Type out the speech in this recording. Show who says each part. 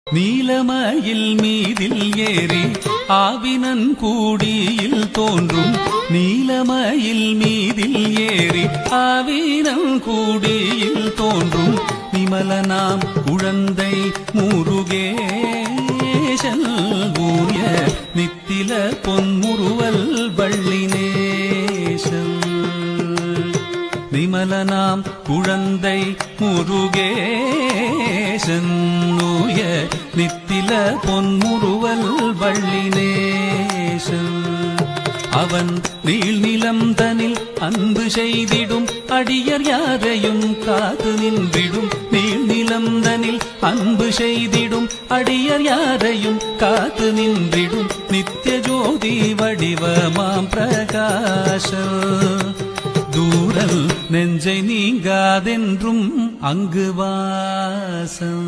Speaker 1: நீலமயில் மீதில் ஏறி ஆவினன் கூடியில் தோன்றும் நீலமயில் மீதில் ஏறி ஆவினன் கூடியில் தோன்றும் விமலனாம் குழந்தை முருகேசன் ஊய நித்தில பொன்முறுவல் வள்ளினேசன் விமலனாம் குழந்தை முருகேசன் ஊய நித்தில பொன்முறுவல் வள்ளினேசன் அவன் நீள்நிலம் தனில் அன்பு செய்திடும் அடியர் யாரையும் காத்து நின்றிடும் நீள்நிலம் தனில் அன்பு செய்திடும் அடியர் யாரையும் காத்து நின்றிடும் நித்திய ஜோதி வடிவமாம் பிரகாச தூரல் நெஞ்சை நீங்காதென்றும் அங்கு வாசம்.